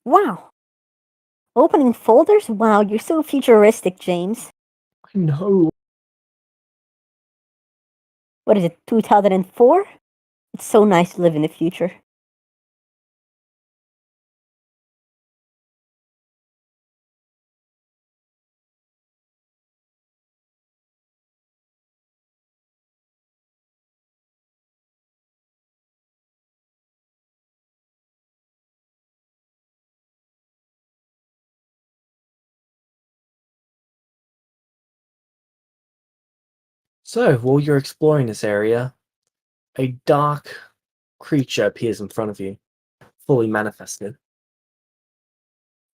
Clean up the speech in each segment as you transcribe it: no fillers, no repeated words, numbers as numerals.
Wow. Opening folders? Wow, you're so futuristic, James. I know. What is it, 2004? It's so nice to live in the future. So, while you're exploring this area, a dark creature appears in front of you, fully manifested.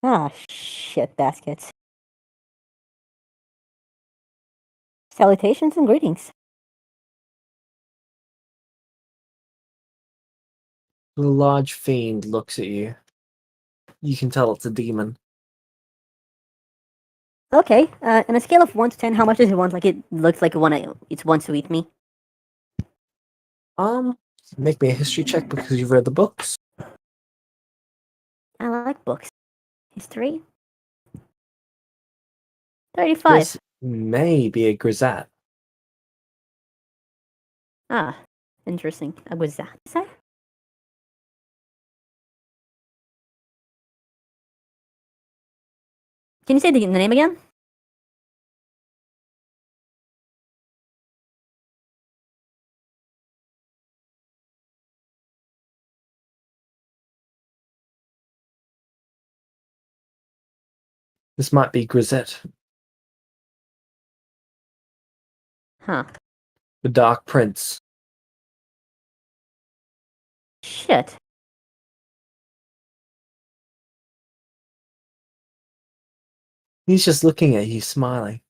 Ah, shit baskets. Salutations and greetings. The large fiend looks at you. You can tell it's a demon. Okay, on a scale of 1 to 10, how much does it want? Like, it looks like it wants to eat me. Make me a history check because you've read the books. I like books. History? 35. This may be a grisette. Ah, interesting. Was that? Can you say the name again? This might be Grisette, Huh. the Dark Prince. Shit. He's just looking at you, smiling.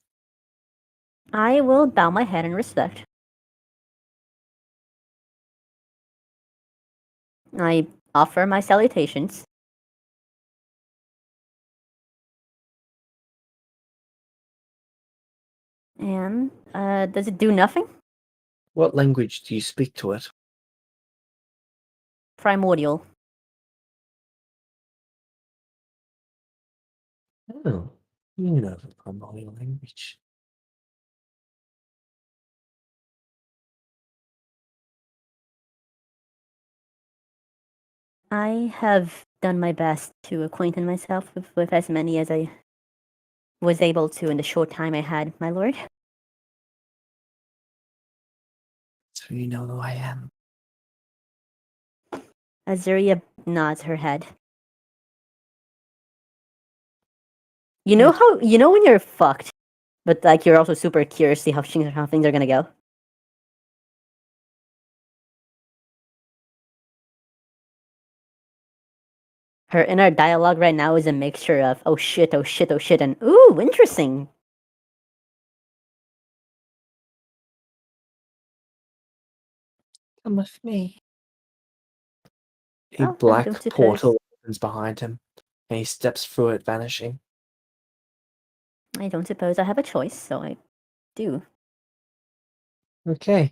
I will bow my head in respect. I offer my salutations. And, does it do nothing? What language do you speak to it? Primordial. Oh, you know the primordial language. I have done my best to acquaint myself with as many as I was able to in the short time I had, my lord. So you know who I am. Azeria nods her head. You know when you're fucked, but like you're also super curious to see how things are gonna go? Her inner dialogue right now is a mixture of oh shit, oh shit, oh shit, and ooh, interesting. Come with me. A Well, I black don't suppose. portal opens behind him, and he steps through it, vanishing. I don't suppose I have a choice, so I do. Okay.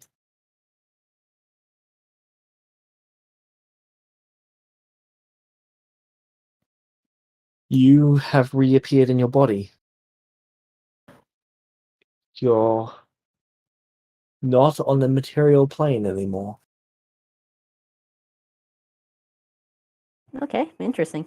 You have reappeared in your body. You're not on the material plane anymore. Okay, interesting.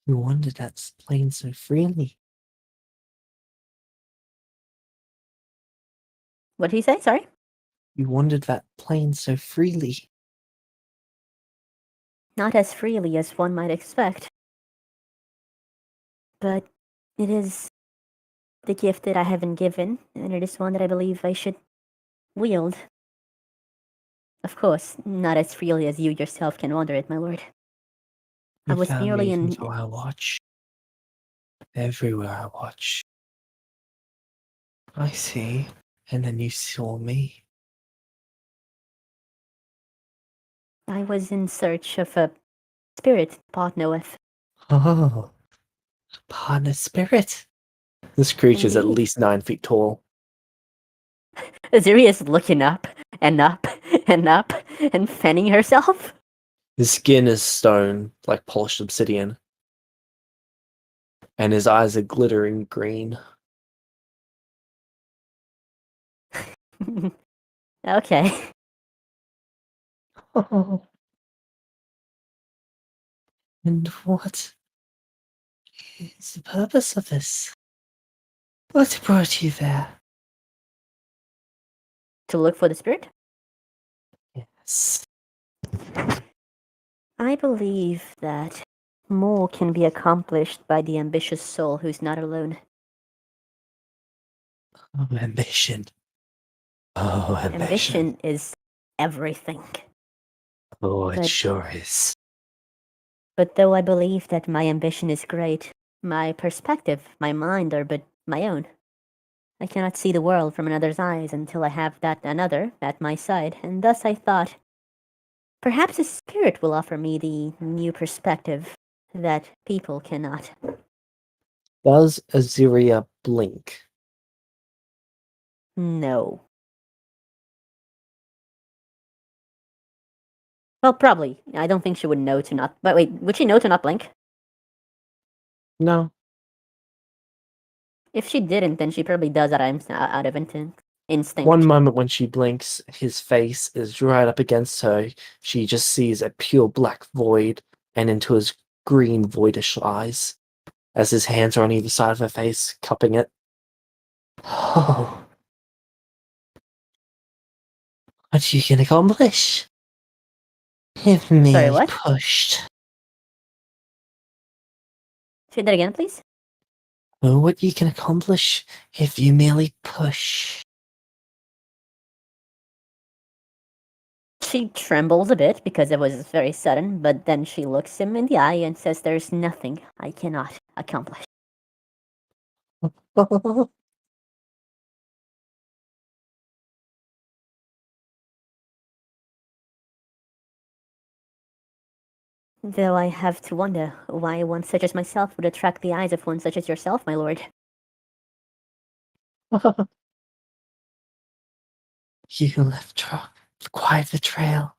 You wandered that plane so freely. What did he say? Sorry? You wandered that plane so freely. Not as freely as one might expect. But it is the gift that I have been given, and it is one that I believe I should wield. Of course, not as freely as you yourself can wander it, my lord. I You was found merely me in. until I watch. Everywhere I watch. I see. And then you saw me. I was in search of a spirit to partner with. Oh, partner spirit. This creature's at Indeed. least 9 feet tall. Azeria's looking up and up and up and fanning herself. His skin is stone, like polished obsidian. And his eyes are glittering green. Okay. Oh. And what is the purpose of this? What brought you there? To look for the spirit? Yes. I believe that more can be accomplished by the ambitious soul who's not alone. Oh, ambition. Oh, ambition. Ambition is everything. Oh, it But- sure is. But though I believe that my ambition is great, my perspective, my mind are but my own. I cannot see the world from another's eyes until I have that another at my side, and thus I thought, perhaps a spirit will offer me the new perspective that people cannot. Does Azeria blink? No. Well, probably. I don't think she would know to not. But wait, would she know to not blink? No. If she didn't, then she probably does that out of instinct. One moment when she blinks, his face is right up against her. She just sees a pure black void and into his green voidish eyes as his hands are on either side of her face, cupping it. Oh. What you can accomplish? If me what? pushed. Say that again, please. Oh, what you can accomplish if you merely push. She trembles a bit because it was very sudden, but then she looks him in the eye and says, "There's nothing I cannot accomplish." Though I have to wonder why one such as myself would attract the eyes of one such as yourself, my lord. You left quite the trail.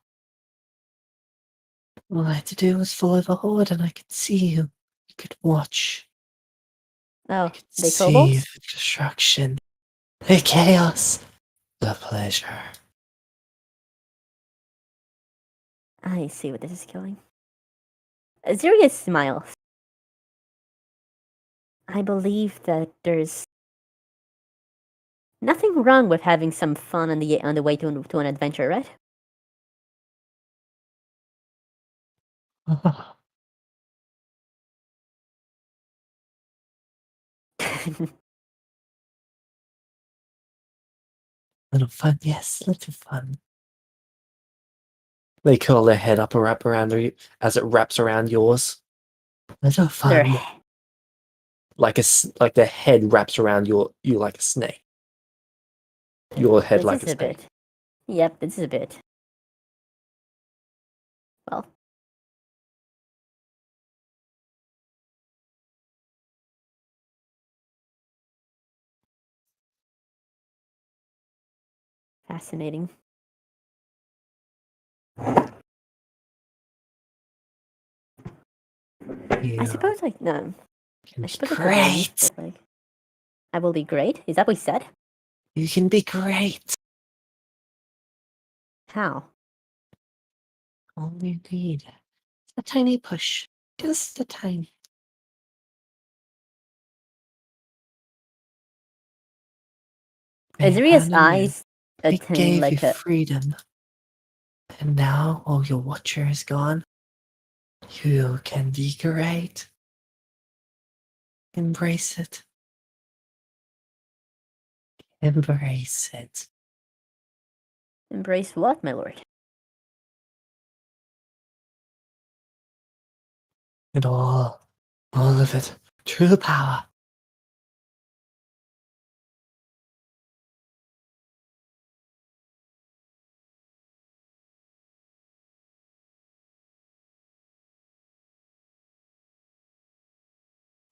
All I had to do was follow the horde and I could see you. I could watch. Oh, I could they see kobolds? the destruction, the chaos, the pleasure. I see what this is killing. Azeria smiles. I believe that there's nothing wrong with having some fun on the way to an adventure, right? Little fun, yes, little fun. They curl their head up and wrap around as it wraps around yours. Little Their fun. Like their head wraps around you like a snake. Your head this like is a a snake. bit. Yep, this is a bit. Well, fascinating. You I suppose like no. can I be suppose I could lie, great. but like I will be great. Is that what he said? You can be great. How? All you need is a tiny push. Just a tiny. I Azeria's found a new. eyes It attain gave you like a freedom. And now all your watcher is gone. You can be great. Embrace it. Embrace it. embrace what, my lord? And all of it. True power.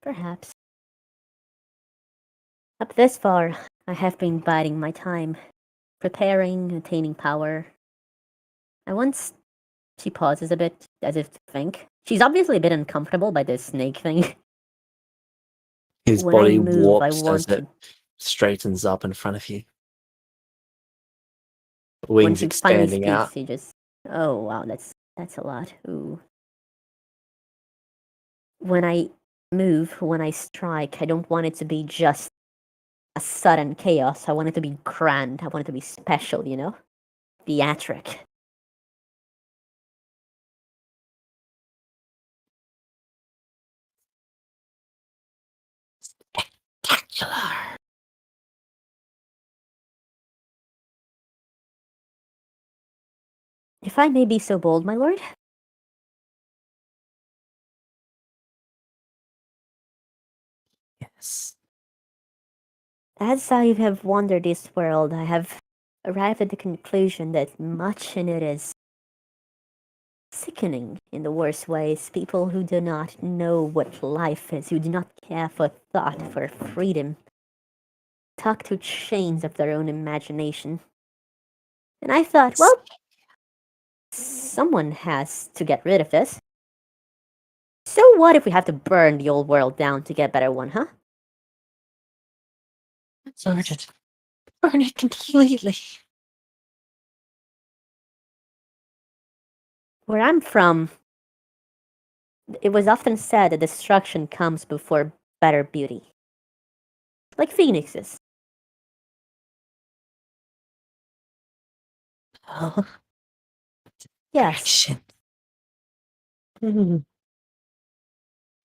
Perhaps. Up this far, I have been biding my time, preparing, attaining power. I once she pauses a bit, as if to think. She's obviously a bit uncomfortable by this snake thing. His When I body move, I warps as want it to. straightens up in front of you. When Wings she finally expanding speaks, out. she just. Oh wow, that's a lot. Ooh. When I move, when I strike, I don't want it to be just a sudden chaos. I want it to be grand. I want it to be special, you know? Theatric. Spectacular. If I may be so bold, my lord, Yes. as I have wandered this world, I have arrived at the conclusion that much in it is sickening in the worst ways. People who do not know what life is, who do not care for thought, for freedom, tucked to chains of their own imagination. And I thought, It's, well, someone has to get rid of this. So what if we have to burn the old world down to get a better one, huh? Sergeant, burn it completely. Where I'm from, it was often said that destruction comes before better beauty. Like phoenixes. Oh, Yes, action. Mm,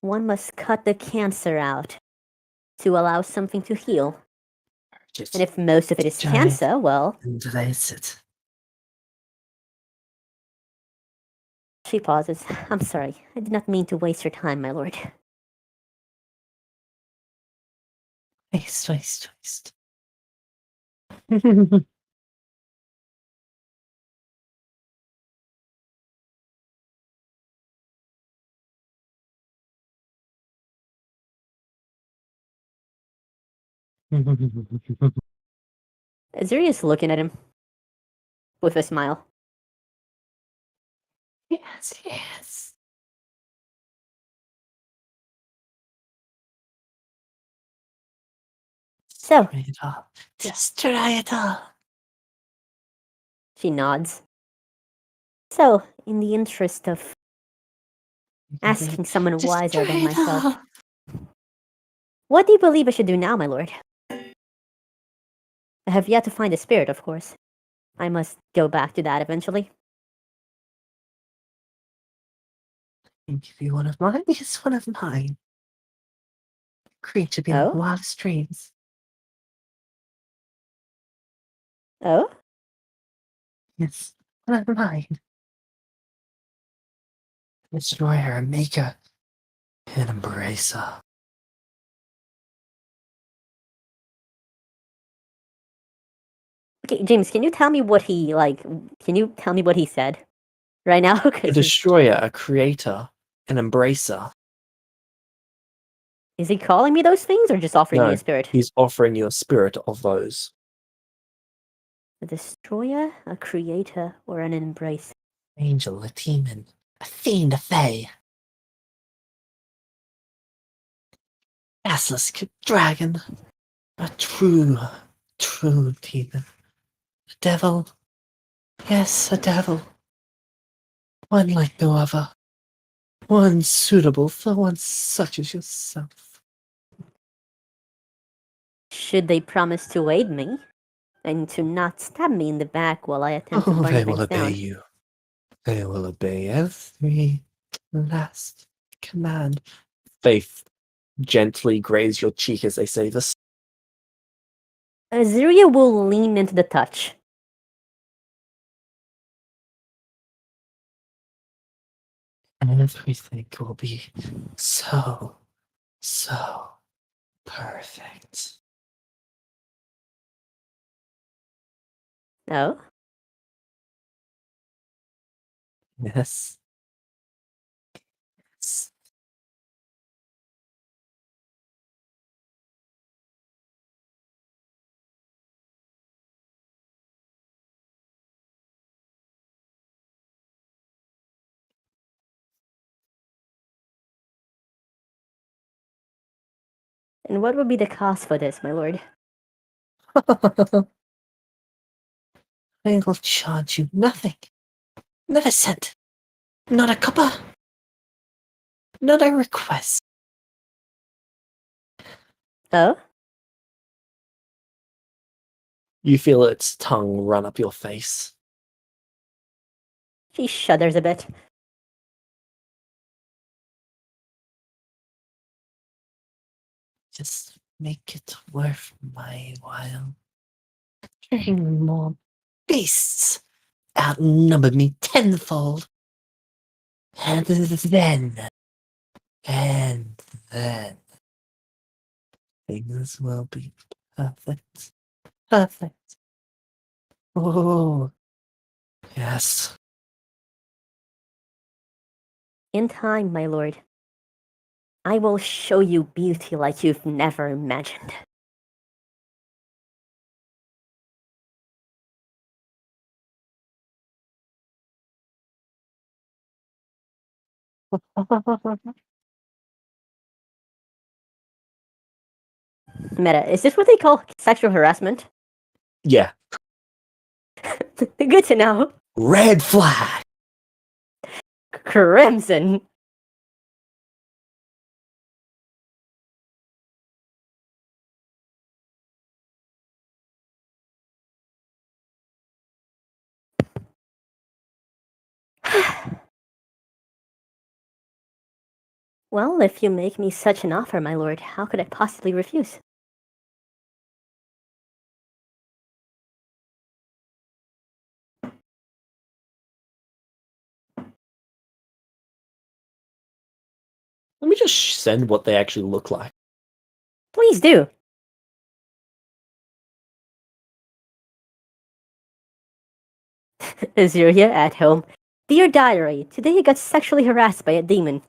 one must cut the cancer out to allow something to heal. And just if most of it is destroy it cancer, well, and release it. she pauses. I'm sorry, I did not mean to waste your time, my lord. Waste, waste, waste. Azeria's looking at him with a smile. Yes, yes. So, Destroy it all. Destroy it all. she nods. So, in the interest of asking someone Destroy wiser than it myself, all. what do you believe I should do now, my lord? I have yet to find a spirit, of course. I must go back to that eventually. Can give you one of mine. Yes, one of mine. Creature beyond Oh? wildest dreams. Oh? Yes, one of mine. Destroy her and make her and embrace her. Okay, James, can you tell me what he, like, can you tell me what he said right now? A Because destroyer, a creator, an embracer. is he calling me those things or just offering me a No, spirit? he's offering you a spirit of those. A destroyer, a creator, or an embrace? Angel, a demon, a fiend, a fae, basilisk, a dragon, a true demon. A devil, yes, a devil. One like no other. One suitable for one such as yourself. Should they promise to aid me and to not stab me in the back while I attempt to Oh, burn they will things obey down? you. They will obey every last command. Faith gently graze your cheek as they say this. Azeria will lean into the touch. Everything will be so, so perfect. Oh? Yes. Yes. And what would be the cost for this, my lord? I will charge you nothing. Not a cent. Not a copper. Not a request. Oh? You feel its tongue run up your face. She shudders a bit. Just make it worth my while. Carrying more beasts outnumber me tenfold. And then, things will be perfect. Perfect. Oh, yes. In time, my lord, I will show you beauty like you've never imagined. Meta, is this what they call sexual harassment? Yeah. Good to know. Red flag. Crimson. Well, if you make me such an offer, my lord, how could I possibly refuse? Let me just send what they actually look like. Please do. Azeria at home. Dear diary, today I got sexually harassed by a demon.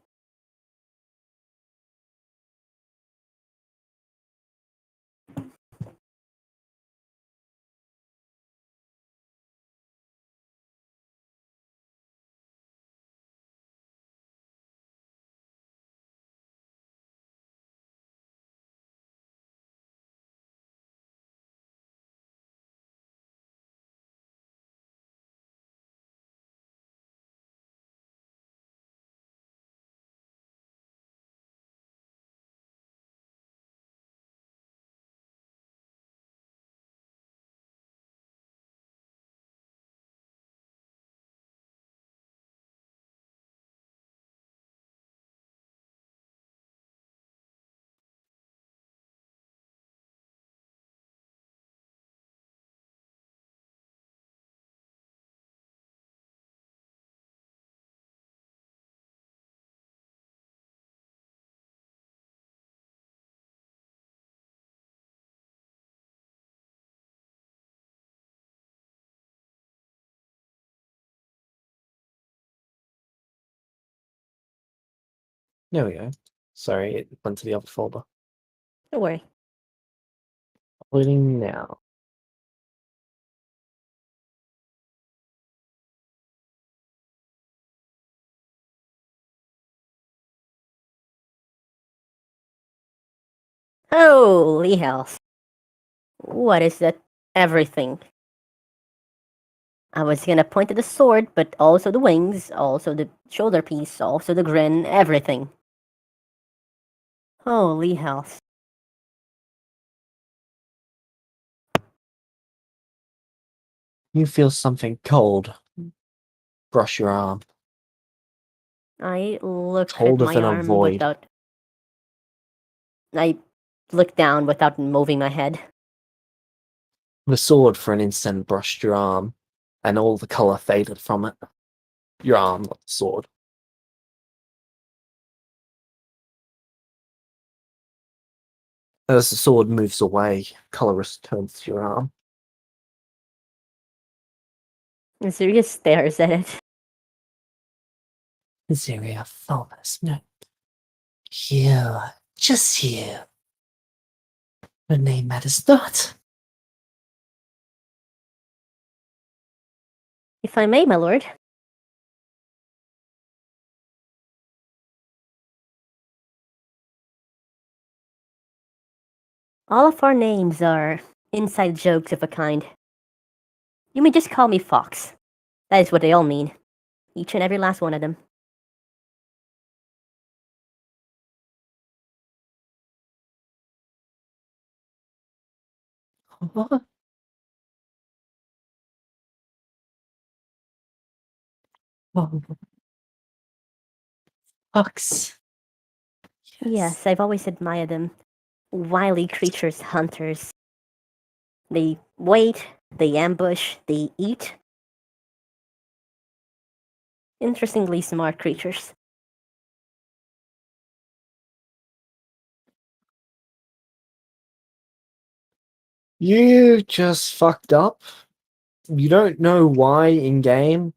There we go. Sorry, it went to the other folder. Don't worry. Uploading now. Holy hell. What is that? Everything. I was gonna point to the sword, but also the wings, also the shoulder piece, also the grin, everything. Holy hell. You feel something cold brush your arm. I look at Cold my within a arm void. without. I look down without moving my head. The sword for an instant brushed your arm, and all the colour faded from it. Your arm, not the sword. As the sword moves away, colour returns to your arm. Azeria stares at it. Azeria Fulvus, no. You, just you. Your name matters not. If I may, my lord. All of our names are inside jokes of a kind. You may just call me Fox. That is what they all mean. Each and every last one of them. What? Oh, Fox. Yes, I've always admired them. Wily creatures, hunters. They wait, they ambush, they eat. Interestingly smart creatures. You just fucked up. You don't know why in game.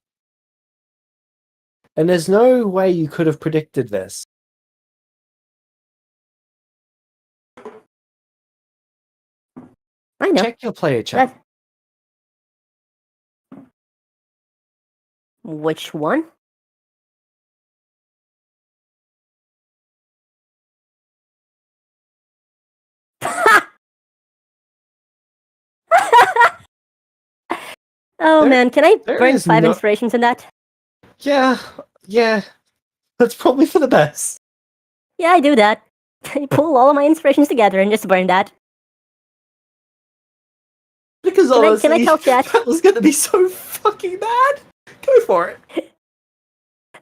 And there's no way you could have predicted this. I know. Check your player chat. Which one? Oh There- man, can I there burn is 5 no- inspirations in that? Yeah. That's probably for the best. Yeah, I do that. I pull all of my inspirations together and just burn that. Because Can honestly, I tell chat? that was gonna be so fucking bad. Go for it.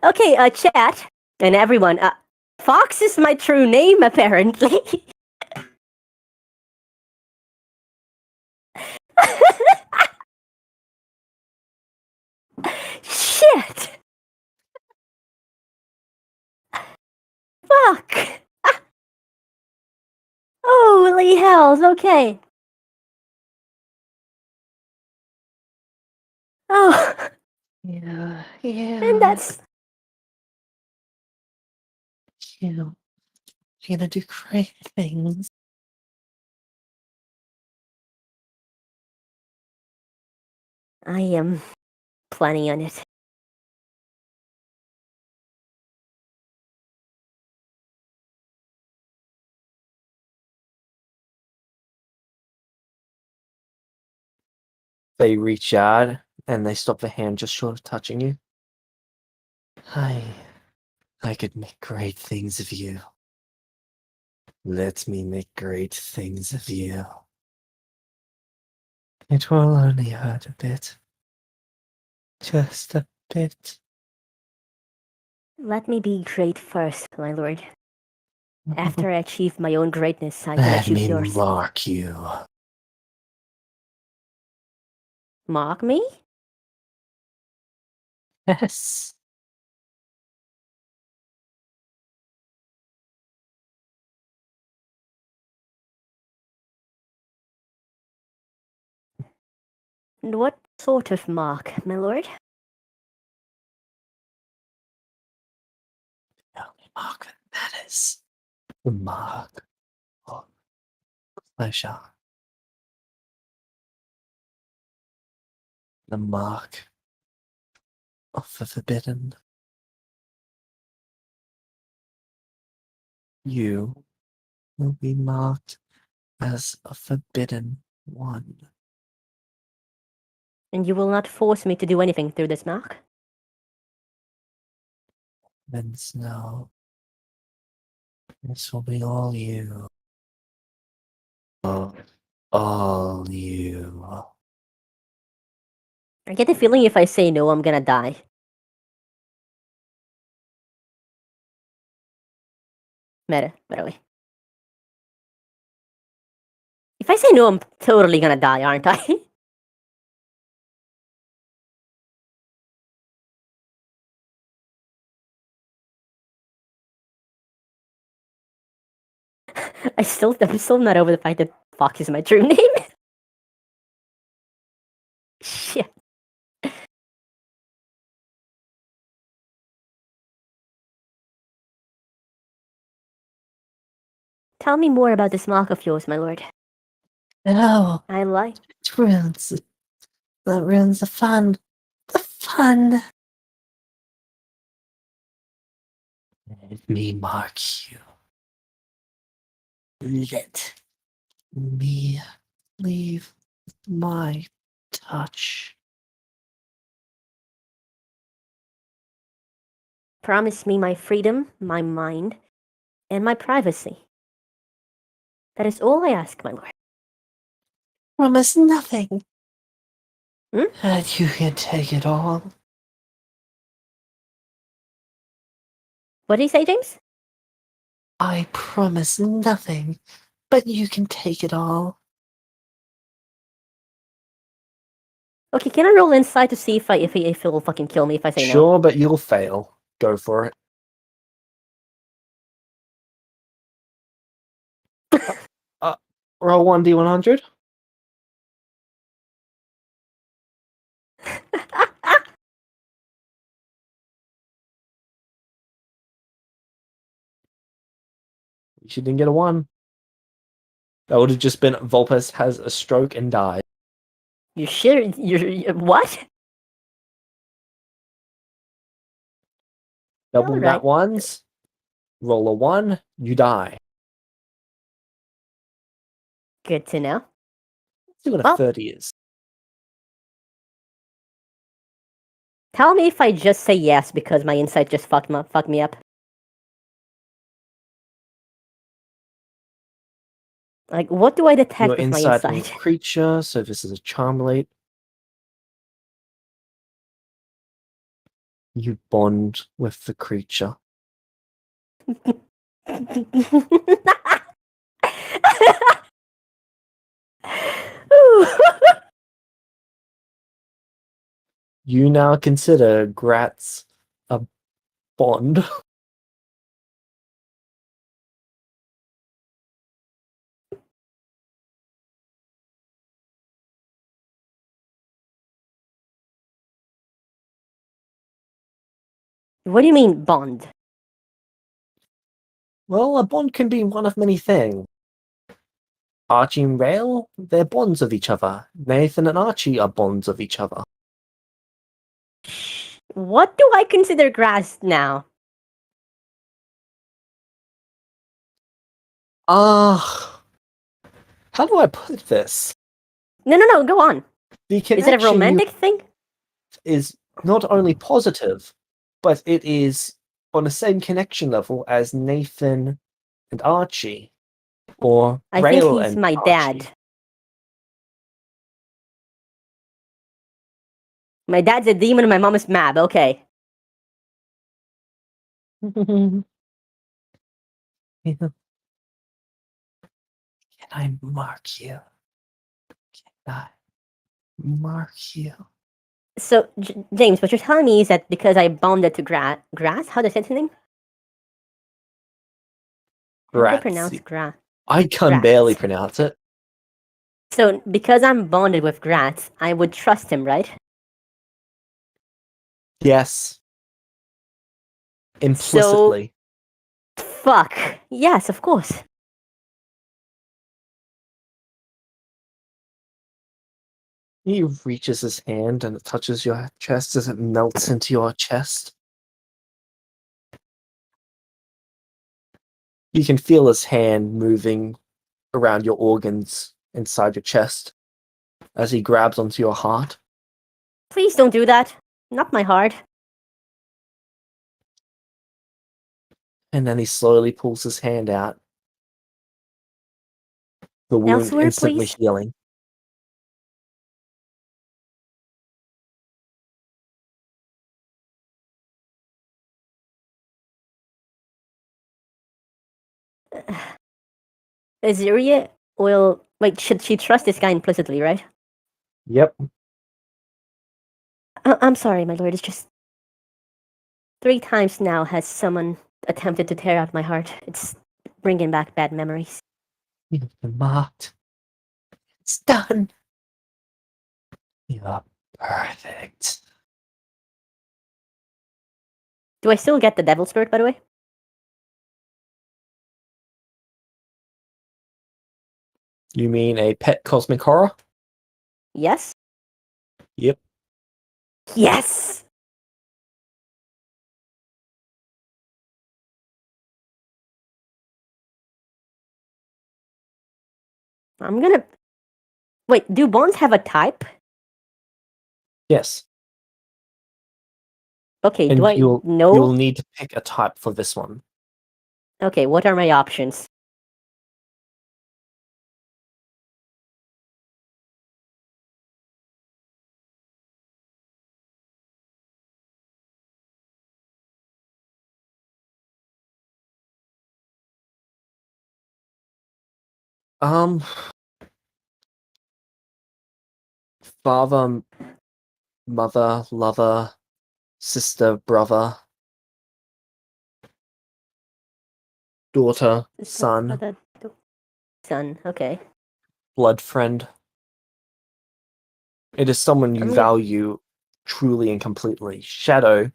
Okay, chat and everyone. Fox is my true name, apparently. Shit! Fuck! Holy hells, okay. Oh, Yeah. and that's... You're gonna do great things. I am planning on it. They reach out and they stop their hand just short of touching you. I could make great things of you. Let me make great things of you. It will only hurt a bit. Just a bit. Let me be great first, my lord. After I achieve my own greatness, I can Let achieve me yours. mark you. Mock me? Yes. And what sort of mark, my lord? The only mark that matters. The mark of pleasure. The mark of the forbidden. You will be marked as a forbidden one. And you will not force me to do anything through this mark? Then Snow, this will be all you. All you. I get the feeling if I say no, I'm gonna die. Meta, by the way. If I say no, I'm totally gonna die, aren't I? I'm still not over the fact that Fox is my true name. Shit. Tell me more about this mark of yours, my lord. No, I lie. it ruins. That ruins the fun. The fun. Let me mark you. Let me leave my touch. Promise me my freedom, my mind, and my privacy. That is all I ask, my lord. Promise nothing. Hmm? And you can take it all. What did you say, James? I promise nothing, but you can take it all. Okay, can I roll inside to see if he will fucking kill me if I say no? Sure, but you'll fail. Go for it. Roll 1d100. She didn't get a 1. That would have just been Vulpes has a stroke and died. You sure? You're what? Double All that right. ones. Roll a 1, you die. Good to know. Let's see what a Well, 30 is. tell me if I just say yes because my insight just fucked me up. Like, what do I detect Your with my insight on a insight? creature, so this is a charm rate. You bond with the creature. You now consider Gratz a bond. What do you mean bond? Well, a bond can be one of many things. Archie and Rail, they're bonds of each other. Nathan and Archie are bonds of each other. What do I consider grass now? Ah, how do I put this? No, go on. The Is it a connection you romantic thing? is not only positive, but it is on the same connection level as Nathan and Archie, or I think Rail he's and my Archie. dad. My dad's a demon and my mom is Mab. Okay. Can I mark you? Can I mark you? So, James, what you're telling me is that because I bonded to grass, how does it say his name? How do they pronounce Grazie. grass? I can barely pronounce it. So, because I'm bonded with grass, I would trust him, right? Yes. So, Implicitly. fuck. Yes, of course. He reaches his hand and it touches your chest as it melts into your chest. You can feel his hand moving around your organs inside your chest as he grabs onto your heart. Please don't do that. Not my heart. And then he slowly pulls his hand out, the wound Elsewhere, instantly please. healing. Azeria will. Wait, should she trust this guy implicitly, right? Yep. I'm sorry, my lord. It's just 3 times now has someone attempted to tear out my heart. It's bringing back bad memories. You've been marked. It's done. You're perfect. Do I still get the devil spirit, by the way? You mean a pet cosmic horror? Yes? Yep. Yes! I'm gonna... Wait, do bones have a type? Yes. Okay, do And I you'll know? need to pick a type for this one. Okay, what are my options? Um, father, mother, lover, sister, brother, daughter, son, Son, okay. blood friend. It is someone you I'm gonna... value truly and completely. Shadow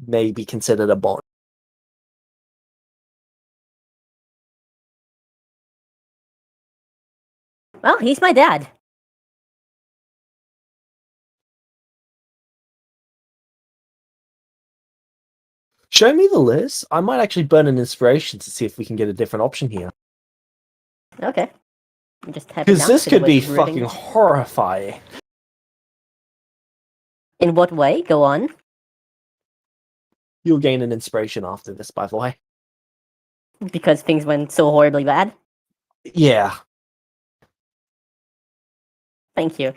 may be considered a bond. Well, he's my dad. Show me the list. I might actually burn an inspiration to see if we can get a different option here. Okay. I'm just type it Because down this because I could was be reading. fucking horrifying. In what way? Go on. You'll gain an inspiration after this, by the way. Because things went so horribly bad. Yeah. Thank you.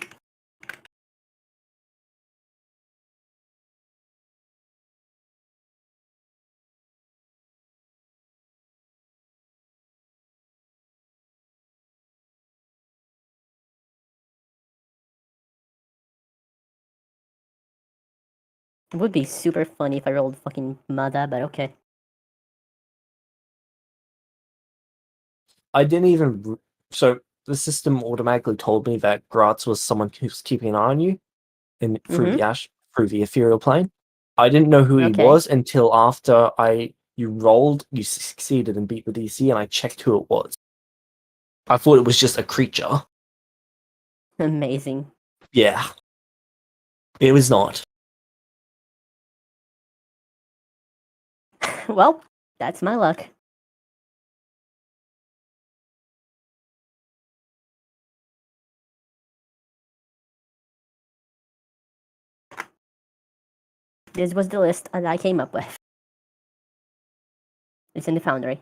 It would be super funny if I rolled fucking Mada, but okay. I didn't even. So the system automatically told me that Gratz was someone who's keeping an eye on you through Mm-hmm. the through the ethereal plane. I didn't know who he Okay. was until after you rolled, you succeeded and beat the DC, and I checked who it was. I thought it was just a creature. Amazing. Yeah, it was not. Well, that's my luck. This was the list that I came up with. It's in the foundry.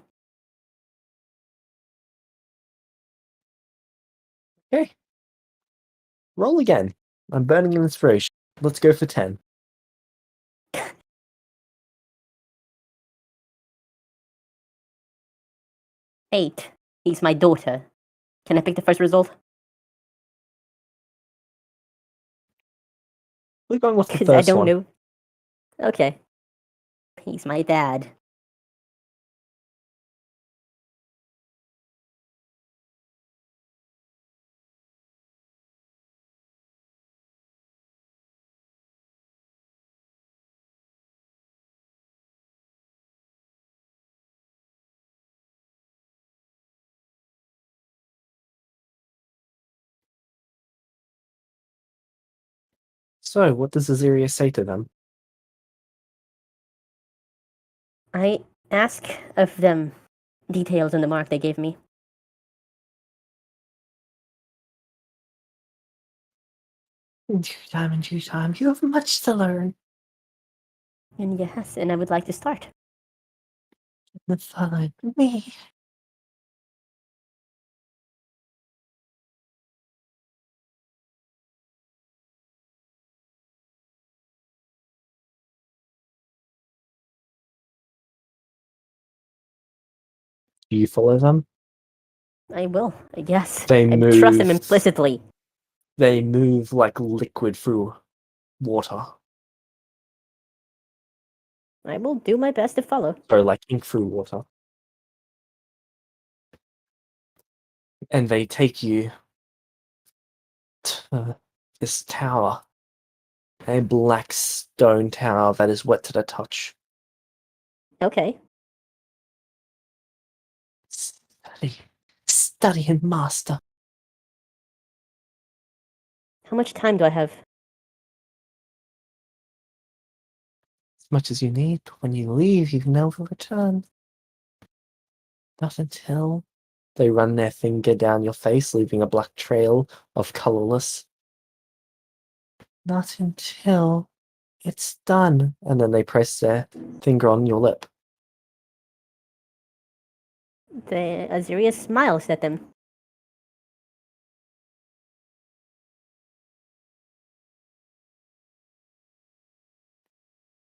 Okay, roll again. I'm burning an inspiration. Let's go for 10. 8. He's my daughter. Can I pick the first result? We're going with the Because I first don't one. know. Okay. He's my dad. So, what does Azeria say to them? I ask of them details on the mark they gave me. In due time, you have much to learn. And yes, and I would like to start. Follow me. Do you follow them? I will, I guess. They I trust them move. implicitly. They move like liquid through water. I will do my best to follow. So, like ink through water. And they take you to this tower. A black stone tower that is wet to the touch. Okay. Study. Study and master. How much time do I have? As much as you need. When you leave, you can never return. Not until They run their finger down your face, leaving a black trail of colorless. Not until it's done. And then they press their finger on your lip. The Azeria smiles at them.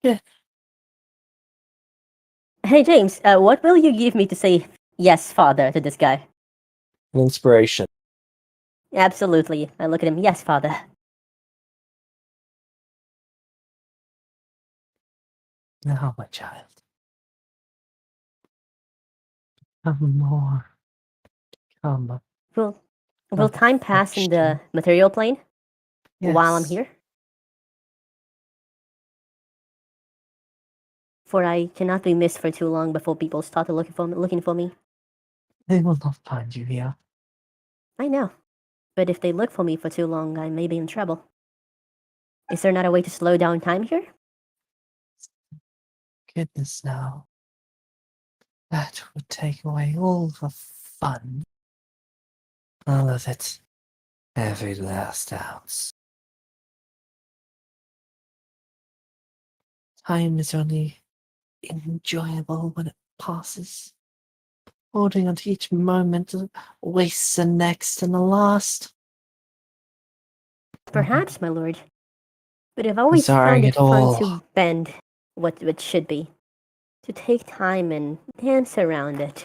Yeah. Hey, James, what will you give me to say yes, father, to this guy? An inspiration. Absolutely. I look at him, yes, father. Now, my child. Come more. Come. Will time pass in the affection. material plane while I'm Yes. here? For I cannot be missed for too long before people start looking for me. They will not find you here. I know. But if they look for me for too long, I may be in trouble. Is there not a way to slow down time here? Goodness, no. That would take away all the fun. All of it. Every last ounce. Time is only enjoyable when it passes. Holding on to each moment wastes the next and the last. Perhaps, my lord. But I've I'm always found sorry it at fun all. to bend what should be. To take time and dance around it.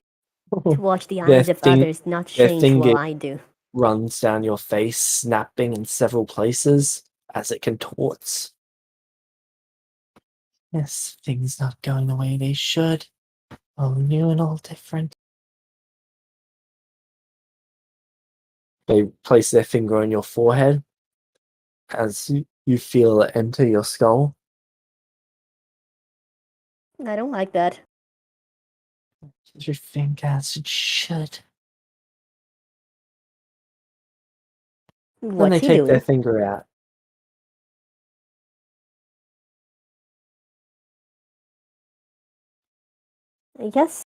To watch the Their eyes of thing, others not their change finger while I do. runs down your face, snapping in several places as it contorts. Yes, things not going the way they should. All new and all different. They place their finger on your forehead as you feel it enter your skull. I don't like that. You think as it should. Then What's they he take their doing? finger out. I guess.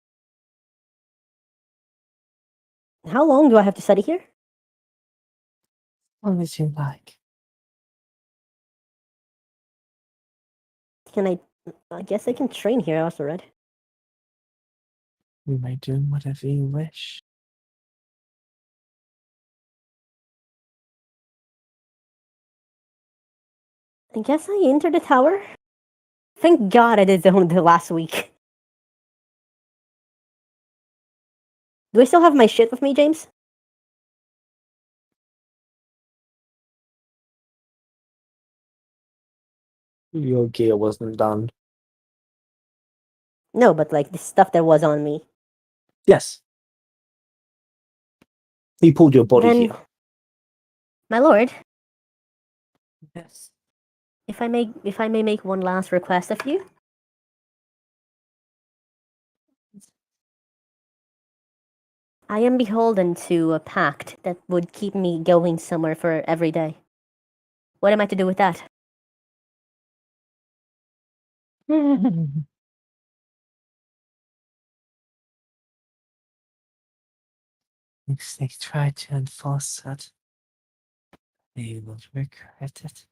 How long do I have to study here? As long as you like. Can I guess I can train here, I also read. You may do whatever you wish. I guess I entered the tower? Thank God I did the last week. Do I still have my shit with me, James? Your gear wasn't done. No, but like the stuff that was on me. Yes. He pulled your body Then, here. my lord, Yes. if I may make one last request of you. I am beholden to a pact that would keep me going somewhere for every day. What am I to do with that? If they try to enforce that, they will regret it.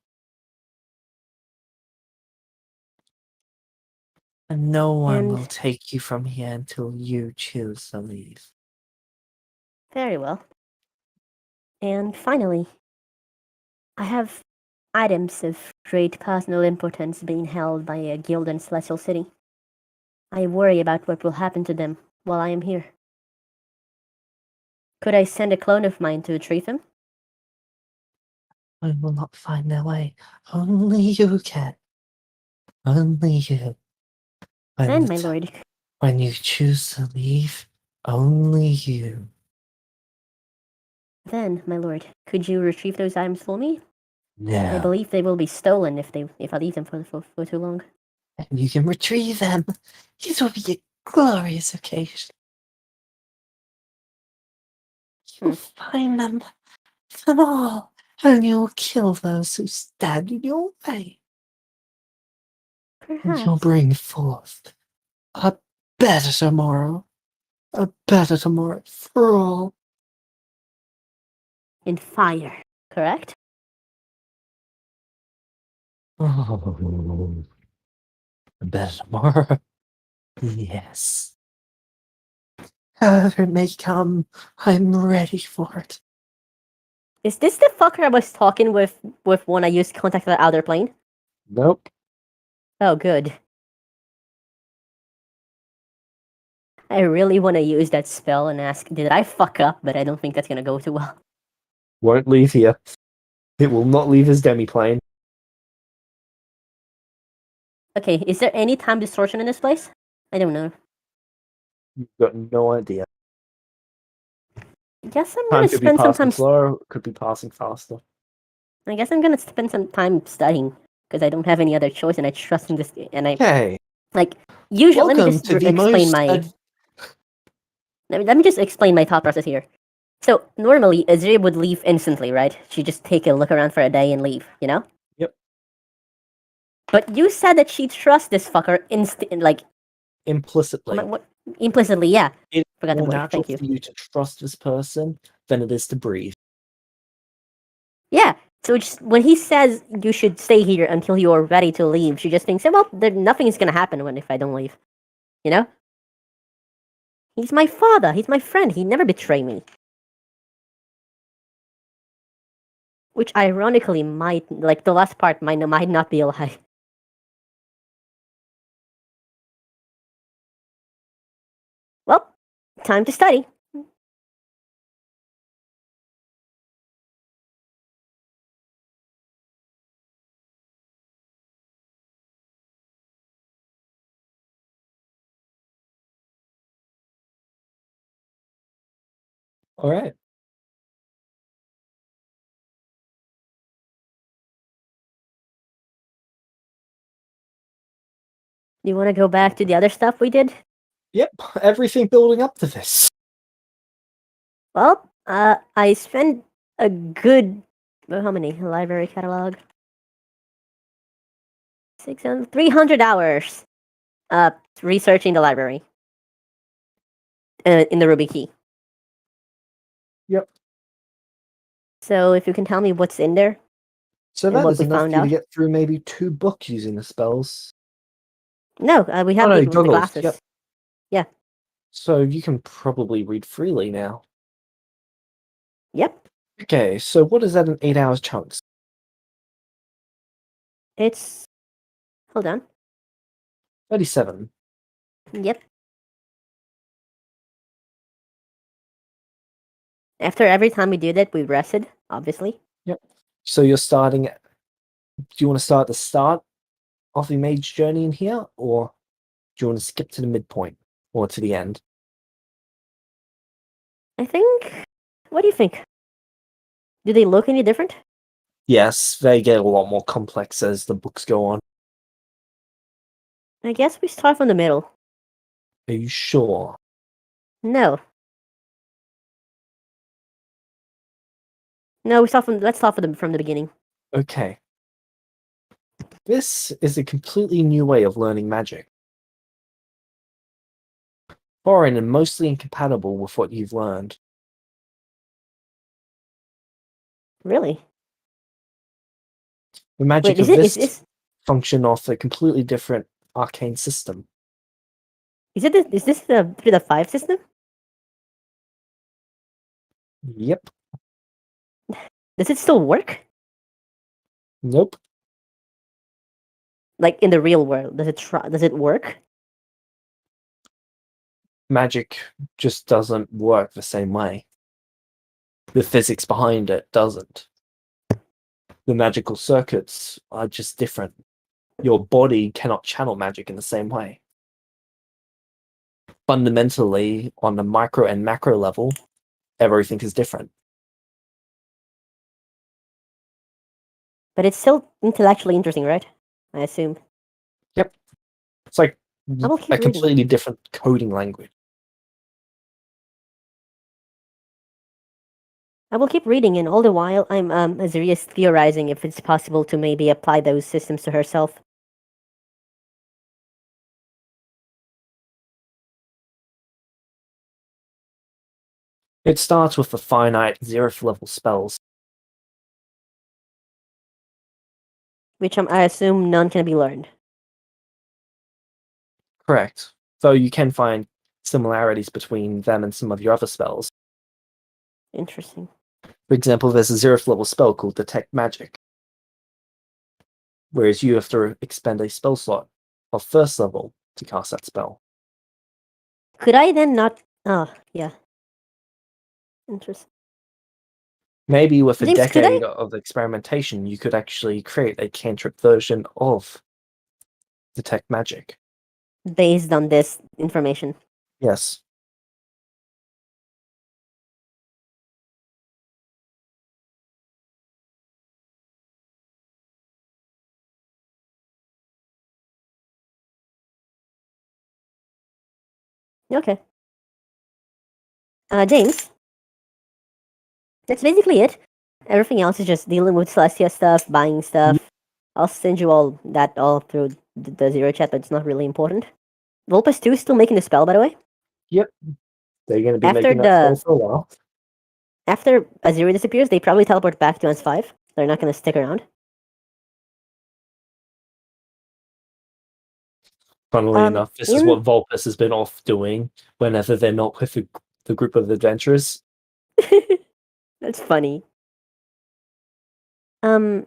And no one And will take you from here until you choose to leave. very well. And finally, I have items of great personal importance being held by a guild in Celestial City. I worry about what will happen to them while I am here. Could I send a clone of mine to retrieve them? I will not find their way. Only you can. Only you. Then, my lord, When you choose to leave, only you. could you retrieve those items for me? I No. believe they will be stolen if I leave them for too long. And you can retrieve them. It will be a glorious occasion. You'll Hmm. find them all, and you'll kill those who stand in your way. And you'll Perhaps. bring forth a better tomorrow. A better tomorrow for all. In fire, correct? Oh, a better tomorrow. Yes. However it may come, I'm ready for it. Is this the fucker I was talking with when I used contact the outer plane? Nope. Oh, good. I really want to use that spell and ask, did I fuck up? But I don't think that's gonna go too well. Won't leave here. It will not leave his demiplane. Okay, is there any time distortion in this place? I don't know. You've got no idea. I guess I'm Time gonna could be spend some passing time. slower, could be passing faster. I guess I'm gonna spend some time studying because I don't have any other choice, and I trust in this. And I Okay. like usually. Let me Welcome just to the explain most my. Let me just explain my thought process here. So normally Azeria would leave instantly, right? She'd just take a look around for a day and leave, you know? Yep. But you said that she trusts this fucker like Implicitly. what implicitly, yeah. It's Forgot the more word. natural Thank you. for you to trust this person than it is to breathe. Yeah. So just, when he says you should stay here until you are ready to leave, she just thinks, well, nothing is gonna happen if I don't leave. You know? He's my father. He's my friend. He never betray me. Which ironically might, like the last part, might not be a lie. Well, time to study. All right. Do you want to go back to the other stuff we did? Yep. Everything building up to this. Well, I spent a good how many library catalog? 600, 300 hours researching the library in the Ruby key. Yep. So if you can tell me what's in there So and that what is we enough found for you to out. get through maybe 2 books using the spells. No, we Oh have no, the goggles. glasses. Yep. Yeah. So you can probably read freely now. Yep. Okay, so what is that in 8 hours chunks? It's hold on. 37. Yep. After every time we did it, we rested, obviously. Yep. So you're starting. Do you want to start at the start of the mage journey in here, or do you want to skip to the midpoint or to the end? I think. What do you think? Do they look any different? Yes, they get a lot more complex as the books go on. I guess we start from the middle. Are you sure? No. No, we start from. Let's start from the beginning. Okay. This is a completely new way of learning magic. Foreign and mostly incompatible with what you've learned. Really? The magic Wait, of is this this function off a completely different arcane system. is this the through the 5 system? Yep. Does it still work? Nope. Like in the real world, does it work? Magic just doesn't work the same way. The physics behind it doesn't. The magical circuits are just different. Your body cannot channel magic in the same way. Fundamentally, on the micro and macro level, everything is different. But it's still intellectually interesting, right? I assume. Yep. It's like I will keep a reading. completely different coding language. I will keep reading, and all the while, I'm Azeria's theorizing if it's possible to maybe apply those systems to herself. It starts with the finite 0th level spells. Which I assume none can be learned. Correct. Though you can find similarities between them and some of your other spells. Interesting. For example, there's a 0th level spell called Detect Magic, whereas you have to expend a spell slot of 1st level to cast that spell. Could I then not? Oh, yeah. Interesting. Maybe with a James, could I- decade of experimentation, you could actually create a cantrip version of Detect Magic. Based on this information. Yes. Okay. James, that's basically it. Everything else is just dealing with Celestia stuff, buying stuff. I'll send you all that all through the zero chat, but it's not really important. Vulpes 2 is still making the spell, by the way. Yep. They're going to be After making that spell for a while. After Azeria disappears, they probably teleport back to S5. They're not going to stick around. Funnily enough, this is what Vulpes has been off doing whenever they're not with the group of adventurers. That's funny. Azeria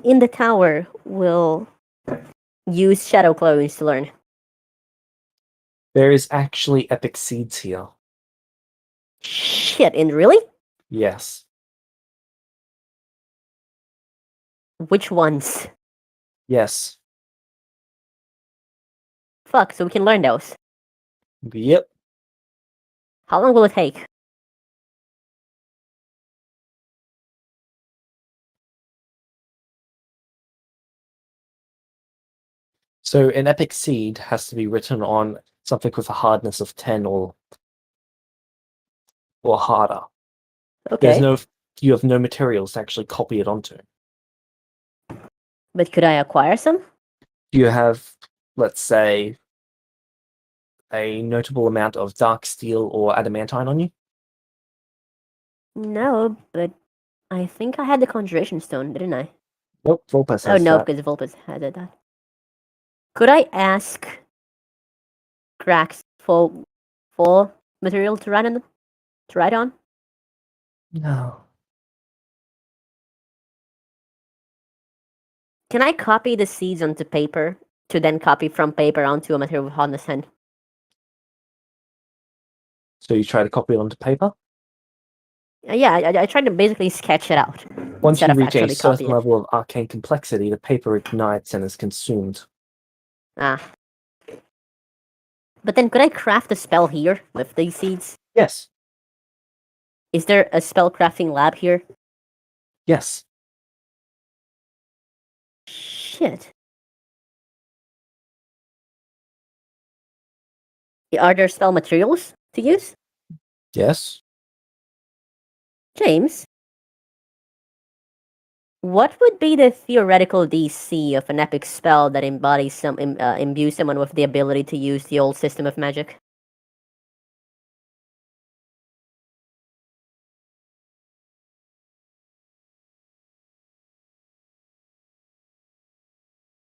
in the tower will use shadow clones to learn. There is actually epic seeds here. Shit, and really? Yes. Which ones? Yes. Fuck, so we can learn those. Yep. How long will it take? So an epic seed has to be written on something with a hardness of 10 or harder. Okay. You have no materials to actually copy it onto. But could I acquire some? You have, let's say, a notable amount of dark steel or adamantine on you? No, but I think I had the conjuration stone, didn't I? Nope, Vulpes has Oh no, that. because Vulpes had it. Could I ask Krax for material to write on? No. Can I copy the seeds onto paper to then copy from paper onto a material with hardness 10? So you try to copy it onto paper? Yeah, I tried to basically sketch it out Once instead you of reach a actually copy certain it. level of arcane complexity, the paper ignites and is consumed. Ah. But then could I craft a spell here with these seeds? Yes. Is there a spell crafting lab here? Yes. Shit. Are there spell materials to use? Yes. James? What would be the theoretical DC of an epic spell that embodies imbues someone with the ability to use the old system of magic?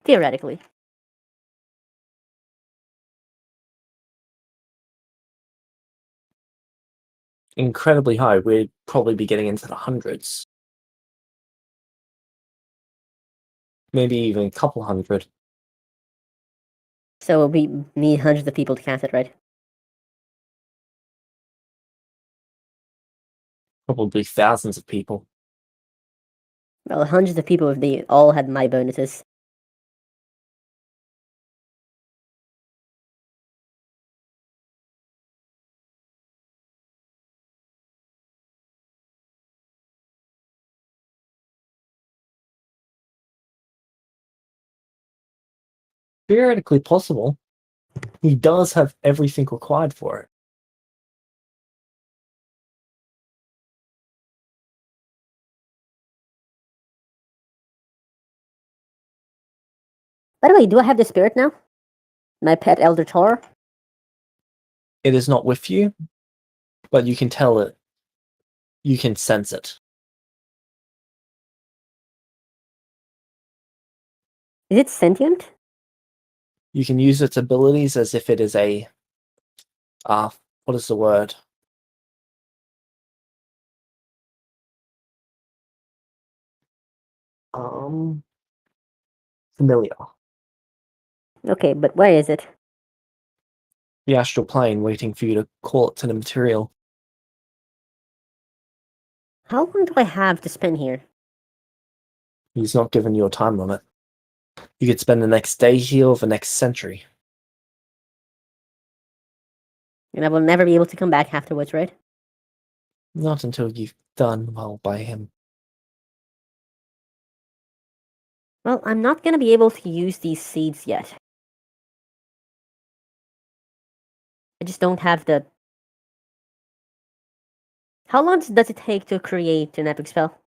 Theoretically. Incredibly high. We'd probably be getting into the hundreds. Maybe even a couple hundred. So we need hundreds of people to cast it, right? Probably thousands of people. Well, hundreds of people if they all had my bonuses. Theoretically possible. He does have everything required for it. By the way, do I have the spirit now? My pet Elder Tor? It is not with you, but you can tell it. You can sense it. Is it sentient? You can use its abilities as if it is a what is the word? Familiar. Okay, but where is it? The astral plane waiting for you to call it to the material. How long do I have to spend here? He's not given you a time limit. You could spend the next day here or the next century. And I will never be able to come back afterwards, right? Not until you've done well by him. Well, I'm not gonna be able to use these seeds yet. I just don't have the... How long does it take to create an epic spell?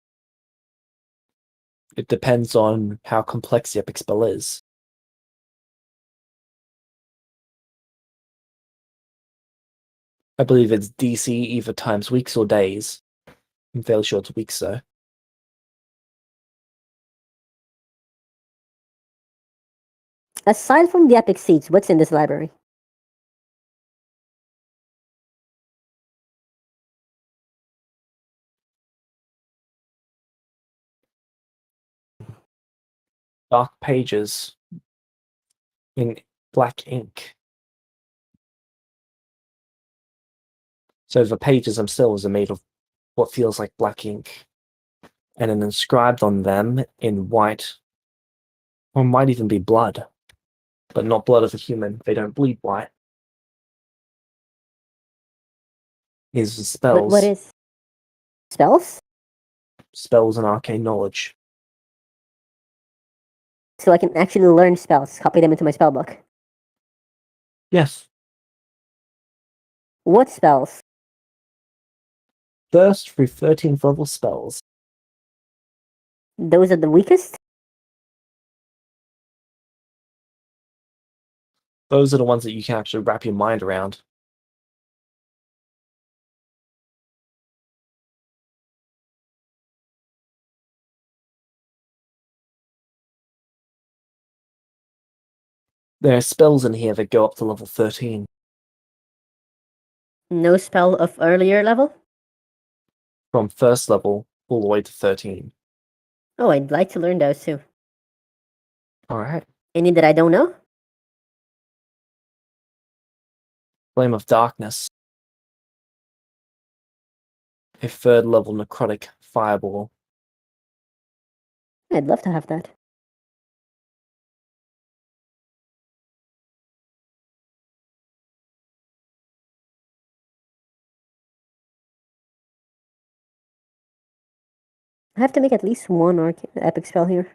It depends on how complex the epic spell is. I believe it's DC either times weeks or days. I'm fairly sure it's weeks, though. Aside from the epic seeds, what's in this library? Dark pages in black ink. So the pages themselves are made of what feels like black ink. And then inscribed on them in white, or might even be blood. But not blood of a human. They don't bleed white. Is the spells. What is... Spells? Spells and arcane knowledge. So I can actually learn spells, copy them into my spellbook. Yes. What spells? First through 13th level spells. Those are the weakest? Those are the ones that you can actually wrap your mind around. There are spells in here that go up to level 13. No spell of earlier level? From first level all the way to 13. Oh, I'd like to learn those too. Alright. Any that I don't know? Flame of Darkness. A third level necrotic fireball. I'd love to have that. I have to make at least one epic spell here.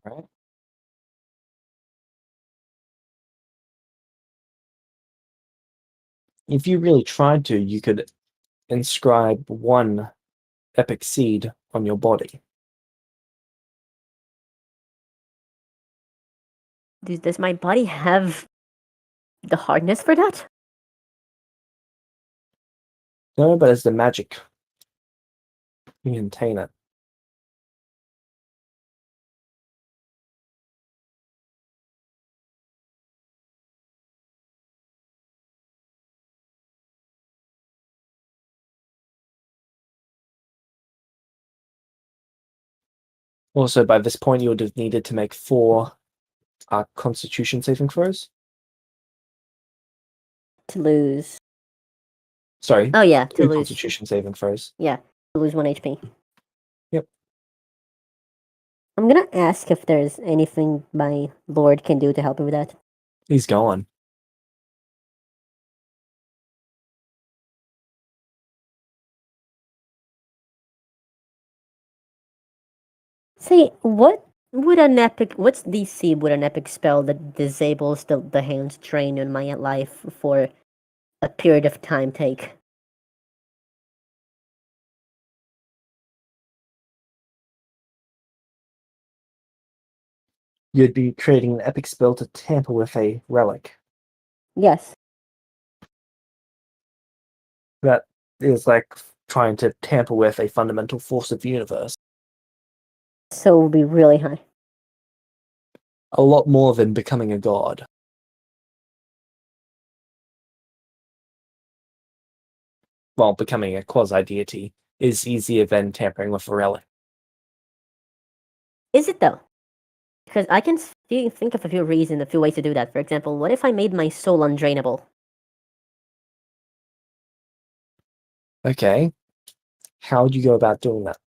Alright. If you really tried to, you could inscribe one epic seed on your body. Does my body have the hardness for that? No, but as the magic, you can contain it. Also, by this point, you would have needed to make 4 Constitution saving throws. To lose. Sorry. Oh yeah, to 2 lose. Constitution saving throws. Yeah, to lose 1 HP. Yep. I'm gonna ask if there's anything my lord can do to help me with that. He's gone. Say, what's DC would an epic spell that disables the hand train in my life for a period of time take? You'd be creating an epic spell to tamper with a relic. Yes. that is like trying to tamper with a fundamental force of the universe. So it will be really high. A lot more than becoming a god. Well, becoming a quasi-deity is easier than tampering with a relic. Is it though? Because I can think of a few reasons, a few ways to do that. For example, what if I made my soul undrainable? Okay. How would you go about doing that?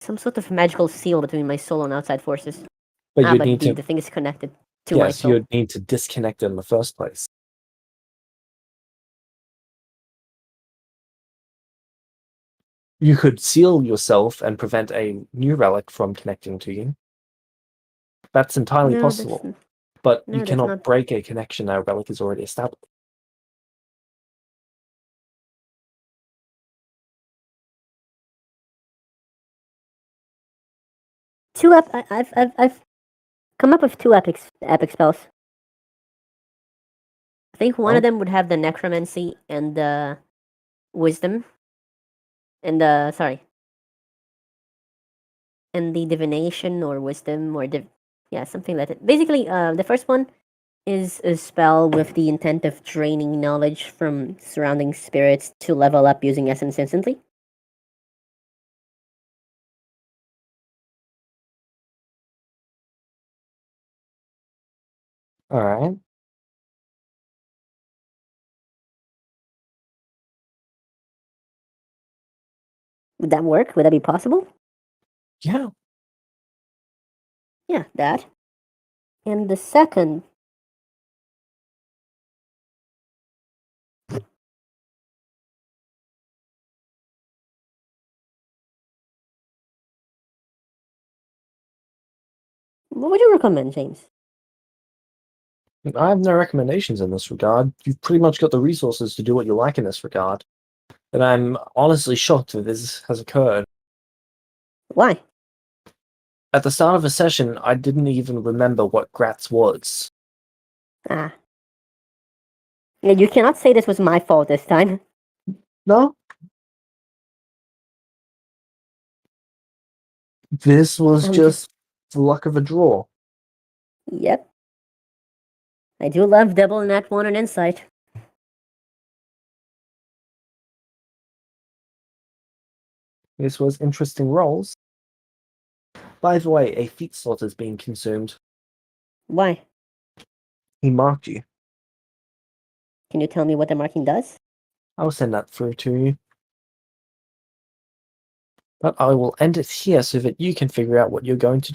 Some sort of magical seal between my soul and outside forces. But you'd But need to, the thing is connected to my yes, soul. you'd need to disconnect it in the first place. You could seal yourself and prevent a new relic from connecting to you. That's entirely No, possible. But no, you that's cannot not- break a connection that a relic is already established. I've come up with two epic spells. I think one Oh. of them would have the necromancy and the wisdom, and the and the divination or wisdom or something like that. Basically, the first one is a spell with the intent of draining knowledge from surrounding spirits to level up using essence instantly. Alright. Would that work? Would that be possible? Yeah. Yeah, that. And the second. What would you recommend, James? I have no recommendations in this regard. You've pretty much got the resources to do what you like in this regard. And I'm honestly shocked that this has occurred. Why? At the start of a session, I didn't even remember what Gratz was. Ah. Yeah, you cannot say this was my fault this time. No? This was I'm just the luck of a draw. Yep. I do love double nat 1 and insight. This was interesting rolls. By the way, a feat slot is being consumed. Why? He marked you. Can you tell me what the marking does? I'll send that through to you. But I will end it here so that you can figure out what you're going to do.